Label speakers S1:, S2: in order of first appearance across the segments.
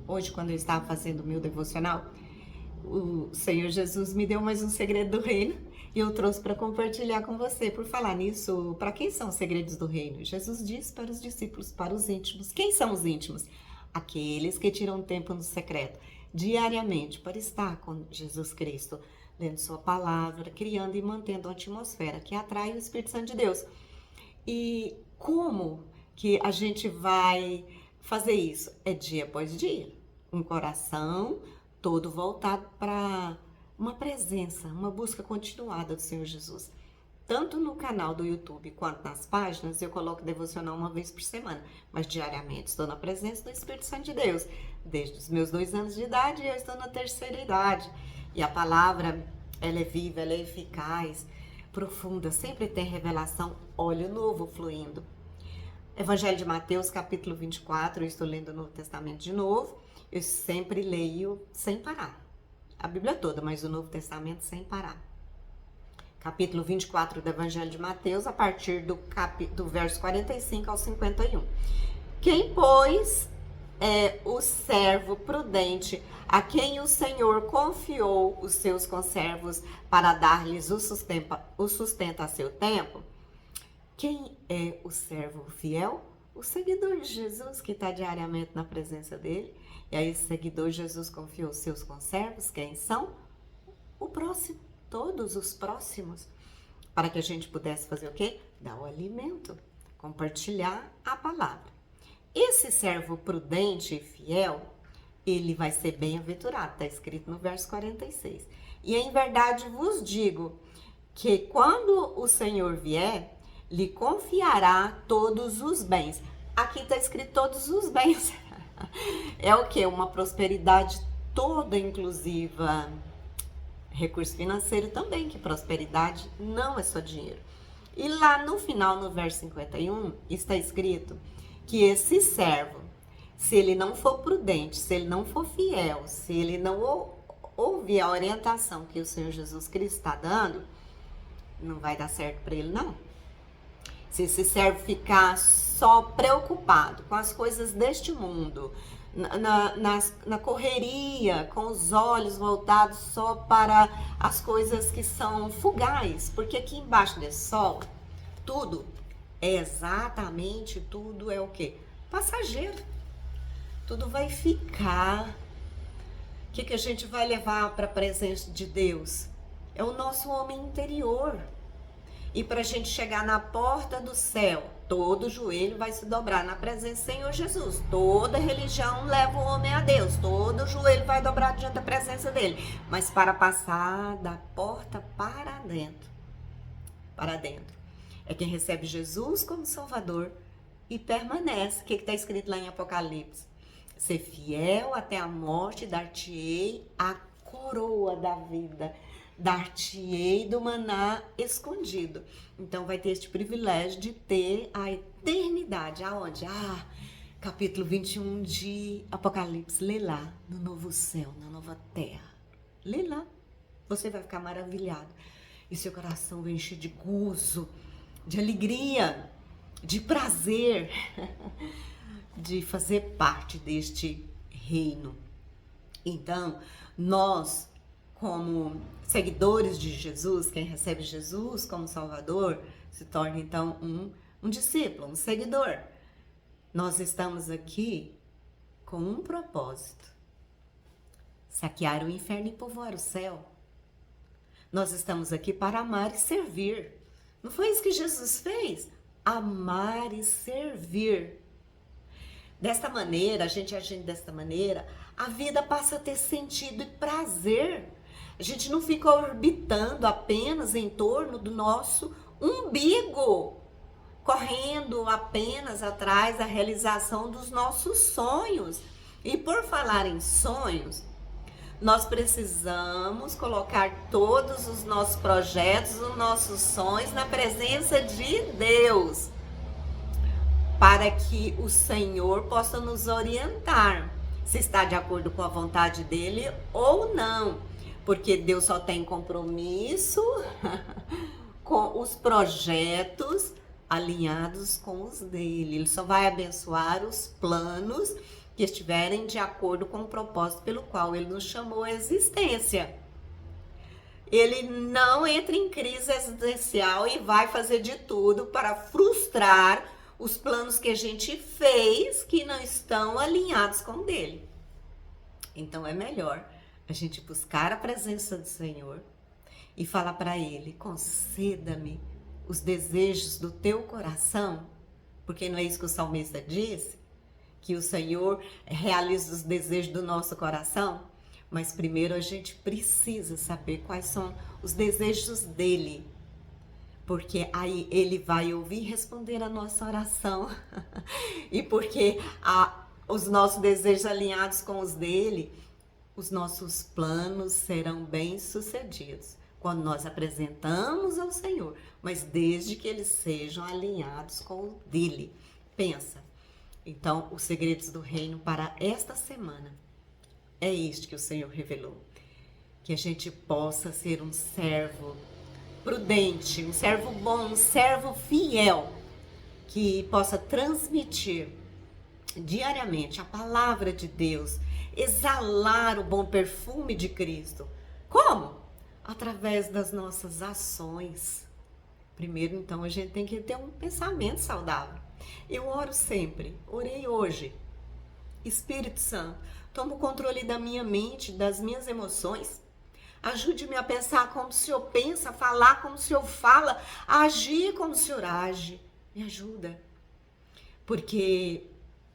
S1: Hoje, quando eu estava fazendo o meu devocional, o Senhor Jesus me deu mais um segredo do reino e eu trouxe para compartilhar com você. Por falar nisso, para quem são os segredos do reino? Jesus disse para os discípulos, para os íntimos. Quem são os íntimos? Aqueles que tiram tempo no secreto, diariamente, para estar com Jesus Cristo, lendo sua palavra, criando e mantendo a atmosfera que atrai o Espírito Santo de Deus. E como que a gente vai fazer isso? É dia após dia. Um coração todo voltado para uma presença, uma busca continuada do Senhor Jesus. Tanto no canal do YouTube quanto nas páginas, eu coloco devocional uma vez por semana, mas diariamente estou na presença do Espírito Santo de Deus. Desde os meus 2 anos de idade, eu estou na terceira idade. E a palavra, ela é viva, ela é eficaz, profunda, sempre tem revelação, óleo novo fluindo. Evangelho de Mateus, capítulo 24, eu estou lendo o Novo Testamento de novo, eu sempre leio sem parar. A Bíblia toda, mas o Novo Testamento sem parar. Capítulo 24 do Evangelho de Mateus, a partir do verso 45 ao 51. Quem, pois, é o servo prudente, a quem o Senhor confiou os seus conservos para dar-lhes o sustento a seu tempo? Quem é o servo fiel? O seguidor de Jesus, que está diariamente na presença dele. E aí, esse seguidor, Jesus confiou os seus conservos. Quem são? O próximo, todos os próximos. Para que a gente pudesse fazer o quê? Dar o alimento, compartilhar a palavra. Esse servo prudente e fiel, ele vai ser bem-aventurado. Está escrito no verso 46. E em verdade vos digo que quando o Senhor vier, lhe confiará todos os bens. Aqui está escrito todos os bens. É o que? Uma prosperidade toda inclusiva. Recurso financeiro também, que prosperidade não é só dinheiro. E lá no final, no verso 51, está escrito que esse servo, se ele não for prudente, se ele não for fiel, se ele não ouvir a orientação que o Senhor Jesus Cristo está dando, não vai dar certo para ele, não. Se esse servo ficar só preocupado com as coisas deste mundo, na correria, com os olhos voltados só para as coisas que são fugais, porque aqui embaixo desse sol, tudo tudo é o quê? Passageiro. Tudo vai ficar. O que a gente vai levar para a presença de Deus? É o nosso homem interior. E para a gente chegar na porta do céu, todo joelho vai se dobrar na presença do Senhor Jesus. Toda religião leva o homem a Deus. Todo joelho vai dobrar diante da presença dele. Mas para passar da porta para dentro, é quem recebe Jesus como Salvador e permanece. O que está escrito lá em Apocalipse? Ser fiel até a morte, dar-te-ei a coroa da vida. Dar-te-ei do maná escondido. Então vai ter este privilégio de ter a eternidade. Aonde? Capítulo 21 de Apocalipse. Lê lá, no novo céu, na nova terra. Lê lá. Você vai ficar maravilhado. E seu coração vai encher de gozo, de alegria, de prazer, de fazer parte deste reino. Então, nós, como seguidores de Jesus, quem recebe Jesus como Salvador, se torna então um discípulo, um seguidor. Nós estamos aqui com um propósito: saquear o inferno e povoar o céu. Nós estamos aqui para amar e servir. Não foi isso que Jesus fez? Amar e servir. Desta maneira, a gente agindo desta maneira, a vida passa a ter sentido e prazer. A gente não fica orbitando apenas em torno do nosso umbigo, correndo apenas atrás da realização dos nossos sonhos. E por falar em sonhos, nós precisamos colocar todos os nossos projetos, os nossos sonhos na presença de Deus, para que o Senhor possa nos orientar se está de acordo com a vontade dele ou não, porque Deus só tem compromisso com os projetos alinhados com os dele. Ele só vai abençoar os planos que estiverem de acordo com o propósito pelo qual ele nos chamou à existência. Ele não entra em crise existencial e vai fazer de tudo para frustrar os planos que a gente fez que não estão alinhados com o dele. Então é melhor a gente buscar a presença do Senhor e falar para ele: conceda-me os desejos do teu coração, porque não é isso que o salmista disse? Que o Senhor realiza os desejos do nosso coração? Mas primeiro a gente precisa saber quais são os desejos dele, porque aí ele vai ouvir e responder a nossa oração. E porque os nossos desejos alinhados com os dele, os nossos planos serão bem-sucedidos quando nós apresentamos ao Senhor, mas desde que eles sejam alinhados com o dele. Pensa. Então, os segredos do reino para esta semana é este que o Senhor revelou. Que a gente possa ser um servo prudente, um servo bom, um servo fiel, que possa transmitir diariamente a palavra de Deus, exalar o bom perfume de Cristo. Como? Através das nossas ações. Primeiro, então, a gente tem que ter um pensamento saudável. Eu oro sempre, orei hoje. Espírito Santo, toma o controle da minha mente, das minhas emoções. Ajude-me a pensar como o Senhor pensa, a falar como o Senhor fala, a agir como o Senhor age. Me ajuda. Porque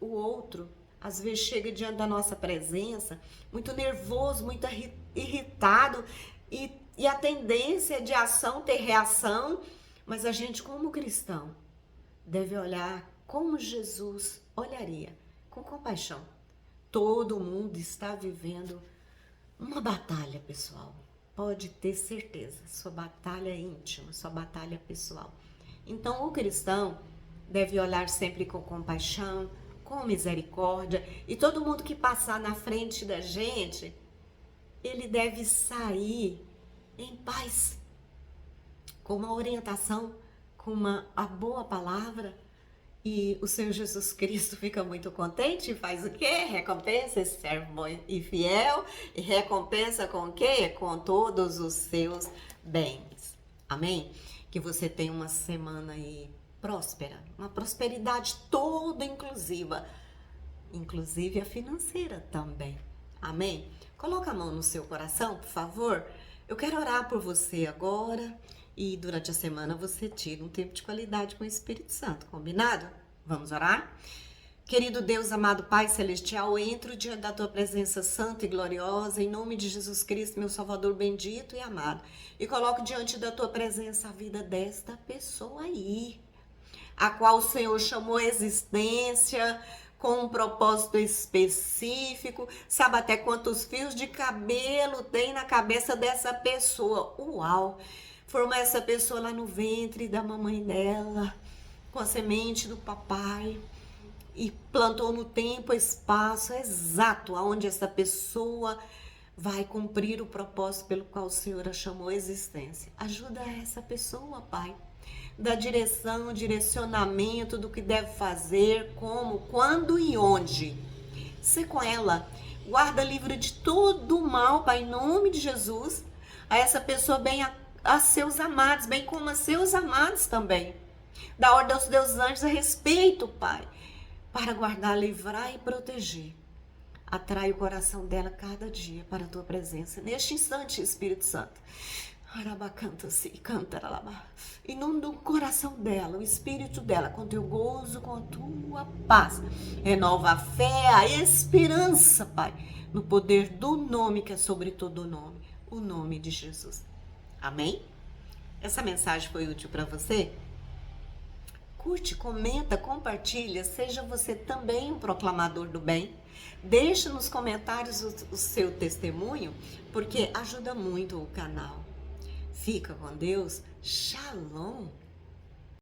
S1: o outro, às vezes, chega diante da nossa presença muito nervoso, muito irritado, e a tendência de ação ter reação, mas a gente, como cristão, deve olhar como Jesus olharia, com compaixão. Todo mundo está vivendo uma batalha pessoal. Pode ter certeza, sua batalha íntima, sua batalha pessoal. Então, o cristão deve olhar sempre com compaixão, com misericórdia, e todo mundo que passar na frente da gente, ele deve sair em paz, com uma orientação, com a boa palavra. E o Senhor Jesus Cristo fica muito contente e faz o quê? Recompensa esse servo bom e fiel, e recompensa com o quê? Com todos os seus bens. Amém? Que você tenha uma semana aí próspera, uma prosperidade toda inclusiva, inclusive a financeira também. Amém? Coloca a mão no seu coração, por favor. Eu quero orar por você agora. E durante a semana você tira um tempo de qualidade com o Espírito Santo, combinado? Vamos orar? Querido Deus, amado Pai Celestial, entro diante da Tua presença santa e gloriosa, em nome de Jesus Cristo, meu Salvador bendito e amado, e coloco diante da Tua presença a vida desta pessoa aí, a qual o Senhor chamou à existência com um propósito específico, sabe até quantos fios de cabelo tem na cabeça dessa pessoa. Uau! Formou essa pessoa lá no ventre da mamãe dela, com a semente do papai, e plantou no tempo, espaço exato, onde essa pessoa vai cumprir o propósito pelo qual o Senhor a chamou à existência. Ajuda essa pessoa, Pai. Dá direção, direcionamento do que deve fazer, como, quando e onde. Sê com ela. Guarda livre de todo o mal, Pai, em nome de Jesus. A essa pessoa bem a seus amados, bem como a seus amados também. Dá ordem aos teus anjos a respeito, Pai, para guardar, livrar e proteger. Atrai o coração dela cada dia para a tua presença. Neste instante, Espírito Santo, inunda o coração dela, o espírito dela, com teu gozo, com a tua paz. Renova a fé, a esperança, Pai, no poder do nome que é sobre todo nome, o nome de Jesus. Amém? Essa mensagem foi útil para você? Curte, comenta, compartilha, seja você também um proclamador do bem. Deixe nos comentários o seu testemunho, porque ajuda muito o canal. Fica com Deus. Shalom!